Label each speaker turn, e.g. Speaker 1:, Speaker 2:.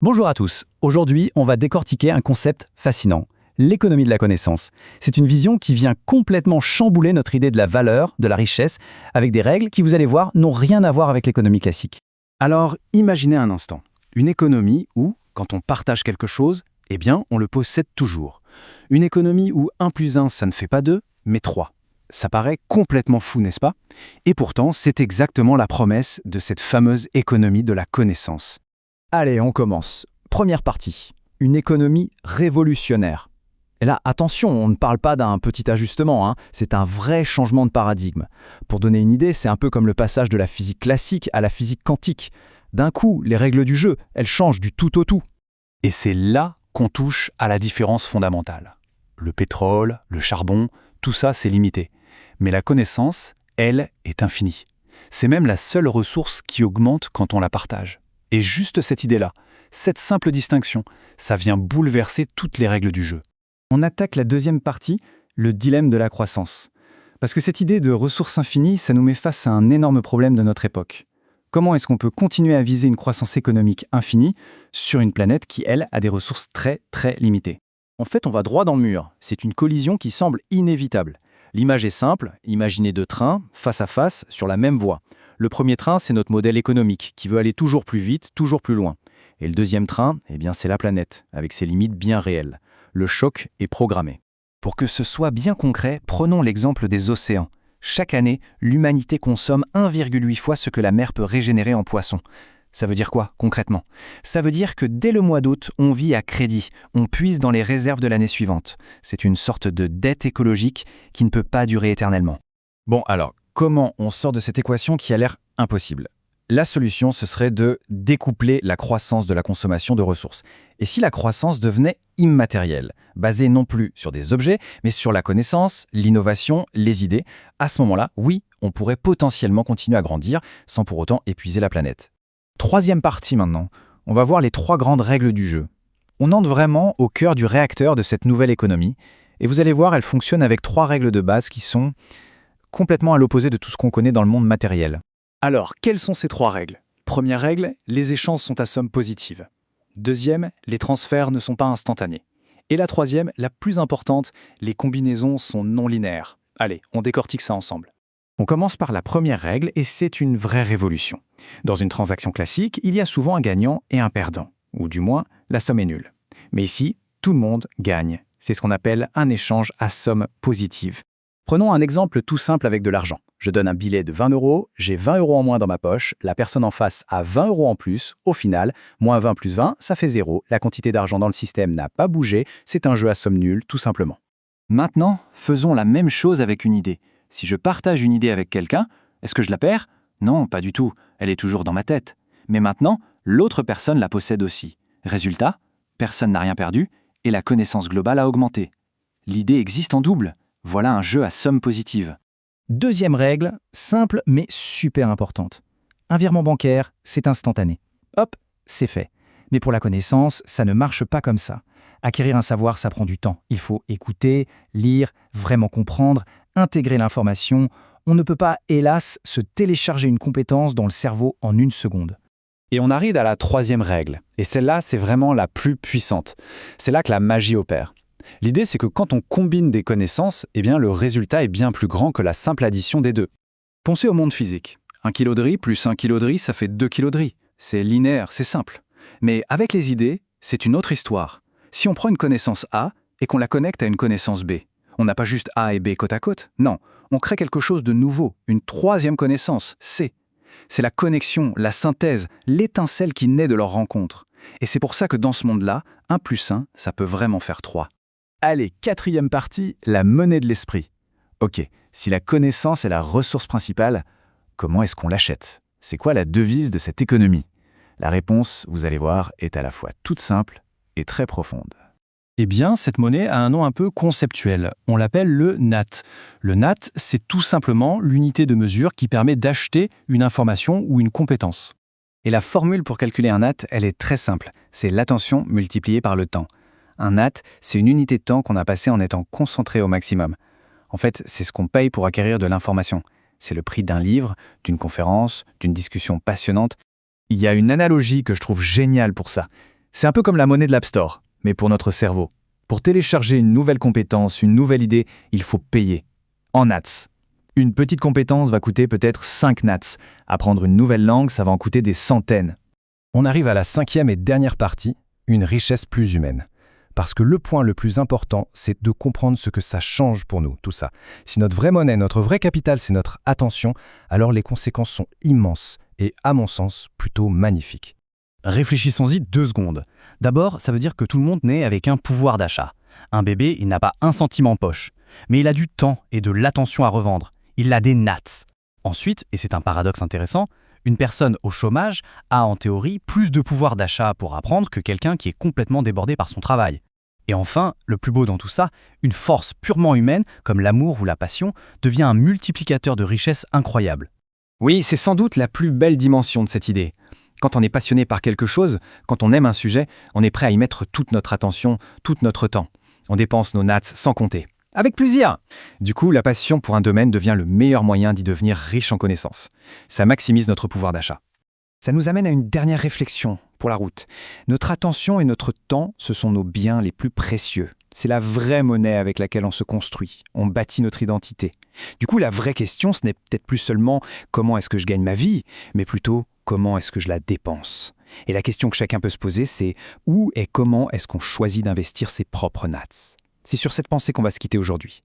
Speaker 1: Bonjour à tous. Aujourd'hui, on va décortiquer un concept fascinant, l'économie de la connaissance. C'est une vision qui vient complètement chambouler notre idée de la valeur, de la richesse, avec des règles qui, vous allez voir, n'ont rien à voir avec l'économie classique.
Speaker 2: Alors, imaginez un instant, une économie où, quand on partage quelque chose, eh bien, on le possède toujours. Une économie où 1 plus 1, ça ne fait pas 2, mais 3. Ça paraît complètement fou, n'est-ce pas? Et pourtant, c'est exactement la promesse de cette fameuse économie de la connaissance.
Speaker 1: Allez, on commence. Première partie, une économie révolutionnaire. Et là, attention, on ne parle pas d'un petit ajustement, c'est un vrai changement de paradigme. Pour donner une idée, c'est un peu comme le passage de la physique classique à la physique quantique. D'un coup, les règles du jeu, elles changent du tout au tout.
Speaker 2: Et c'est là qu'on touche à la différence fondamentale. Le pétrole, le charbon, tout ça, c'est limité. Mais la connaissance, elle, est infinie. C'est même la seule ressource qui augmente quand on la partage. Et juste cette idée-là, cette simple distinction, ça vient bouleverser toutes les règles du jeu.
Speaker 1: On attaque la deuxième partie, le dilemme de la croissance. Parce que cette idée de ressources infinies, ça nous met face à un énorme problème de notre époque. Comment est-ce qu'on peut continuer à viser une croissance économique infinie sur une planète qui, elle, a des ressources très, très limitées? En fait, on va droit dans le mur. C'est une collision qui semble inévitable. L'image est simple, imaginez deux trains, face à face, sur la même voie. Le premier train, c'est notre modèle économique, qui veut aller toujours plus vite, toujours plus loin. Et le deuxième train, eh bien, c'est la planète, avec ses limites bien réelles. Le choc est programmé.
Speaker 2: Pour que ce soit bien concret, prenons l'exemple des océans. Chaque année, l'humanité consomme 1,8 fois ce que la mer peut régénérer en poissons. Ça veut dire quoi, concrètement? Ça veut dire que dès le mois d'août, on vit à crédit, on puise dans les réserves de l'année suivante. C'est une sorte de dette écologique qui ne peut pas durer éternellement.
Speaker 1: Bon, alors, comment on sort de cette équation qui a l'air impossible? La solution, ce serait de découpler la croissance de la consommation de ressources. Et si la croissance devenait immatérielle, basée non plus sur des objets, mais sur la connaissance, l'innovation, les idées, à ce moment-là, oui, on pourrait potentiellement continuer à grandir sans pour autant épuiser la planète. Troisième partie maintenant, on va voir les 3 grandes règles du jeu. On entre vraiment au cœur du réacteur de cette nouvelle économie, et vous allez voir, elle fonctionne avec 3 règles de base qui sont complètement à l'opposé de tout ce qu'on connaît dans le monde matériel.
Speaker 2: Alors, quelles sont ces 3 règles? Première règle, les échanges sont à somme positive. Deuxième, les transferts ne sont pas instantanés. Et la troisième, la plus importante, les combinaisons sont non linéaires. Allez, on décortique ça ensemble.
Speaker 1: On commence par la première règle et c'est une vraie révolution. Dans une transaction classique, il y a souvent un gagnant et un perdant, ou du moins, la somme est nulle. Mais ici, tout le monde gagne. C'est ce qu'on appelle un échange à somme positive. Prenons un exemple tout simple avec de l'argent. Je donne un billet de 20 €, j'ai 20 € en moins dans ma poche, la personne en face a 20 € en plus, au final, moins 20 plus 20, ça fait 0, la quantité d'argent dans le système n'a pas bougé, c'est un jeu à somme nulle, tout simplement.
Speaker 2: Maintenant, faisons la même chose avec une idée. Si je partage une idée avec quelqu'un, est-ce que je la perds? Non, pas du tout, elle est toujours dans ma tête. Mais maintenant, l'autre personne la possède aussi. Résultat, personne n'a rien perdu et la connaissance globale a augmenté. L'idée existe en double. Voilà un jeu à somme positive.
Speaker 1: Deuxième règle, simple mais super importante. Un virement bancaire, c'est instantané. Hop, c'est fait. Mais pour la connaissance, ça ne marche pas comme ça. Acquérir un savoir, ça prend du temps. Il faut écouter, lire, vraiment comprendre, intégrer l'information. On ne peut pas, hélas, se télécharger une compétence dans le cerveau en 1 seconde.
Speaker 2: Et on arrive à la troisième règle. Et celle-là, c'est vraiment la plus puissante. C'est là que la magie opère. L'idée, c'est que quand on combine des connaissances, eh bien, le résultat est bien plus grand que la simple addition des deux. Pensez au monde physique. 1 kg de riz plus 1 kg de riz, ça fait 2 kg de riz. C'est linéaire, c'est simple. Mais avec les idées, c'est une autre histoire. Si on prend une connaissance A et qu'on la connecte à une connaissance B, on n'a pas juste A et B côte à côte, non. On crée quelque chose de nouveau, une troisième connaissance, C. C'est la connexion, la synthèse, l'étincelle qui naît de leur rencontre. Et c'est pour ça que dans ce monde-là, 1 plus 1, ça peut vraiment faire 3.
Speaker 1: Allez, 4e partie, la monnaie de l'esprit. Ok, si la connaissance est la ressource principale, comment est-ce qu'on l'achète? C'est quoi la devise de cette économie? La réponse, vous allez voir, est à la fois toute simple et très profonde.
Speaker 2: Eh bien, cette monnaie a un nom un peu conceptuel. On l'appelle le NAT. Le NAT, c'est tout simplement l'unité de mesure qui permet d'acheter une information ou une compétence.
Speaker 1: Et la formule pour calculer un NAT, elle est très simple. C'est l'attention multipliée par le temps. Un NAT, c'est une unité de temps qu'on a passé en étant concentré au maximum. En fait, c'est ce qu'on paye pour acquérir de l'information. C'est le prix d'un livre, d'une conférence, d'une discussion passionnante. Il y a une analogie que je trouve géniale pour ça. C'est un peu comme la monnaie de l'App Store, mais pour notre cerveau. Pour télécharger une nouvelle compétence, une nouvelle idée, il faut payer. En nats. Une petite compétence va coûter peut-être 5 nats. Apprendre une nouvelle langue, ça va en coûter des centaines.
Speaker 3: On arrive à la 5e et dernière partie, une richesse plus humaine. Parce que le point le plus important, c'est de comprendre ce que ça change pour nous, tout ça. Si notre vraie monnaie, notre vrai capital, c'est notre attention, alors les conséquences sont immenses et, à mon sens, plutôt magnifiques.
Speaker 4: Réfléchissons-y 2 secondes. D'abord, ça veut dire que tout le monde naît avec un pouvoir d'achat. Un bébé, il n'a pas un centime en poche. Mais il a du temps et de l'attention à revendre. Il a des nats. Ensuite, et c'est un paradoxe intéressant, une personne au chômage a en théorie plus de pouvoir d'achat pour apprendre que quelqu'un qui est complètement débordé par son travail. Et enfin, le plus beau dans tout ça, une force purement humaine, comme l'amour ou la passion, devient un multiplicateur de richesse incroyable.
Speaker 1: Oui, c'est sans doute la plus belle dimension de cette idée. Quand on est passionné par quelque chose, quand on aime un sujet, on est prêt à y mettre toute notre attention, tout notre temps. On dépense nos nats sans compter. Avec plaisir! Du coup, la passion pour un domaine devient le meilleur moyen d'y devenir riche en connaissances. Ça maximise notre pouvoir d'achat. Ça nous amène à une dernière réflexion pour la route. Notre attention et notre temps, ce sont nos biens les plus précieux. C'est la vraie monnaie avec laquelle on se construit, on bâtit notre identité. Du coup, la vraie question, ce n'est peut-être plus seulement comment est-ce que je gagne ma vie, mais plutôt comment est-ce que je la dépense. Et la question que chacun peut se poser, c'est où et comment est-ce qu'on choisit d'investir ses propres nats. C'est sur cette pensée qu'on va se quitter aujourd'hui.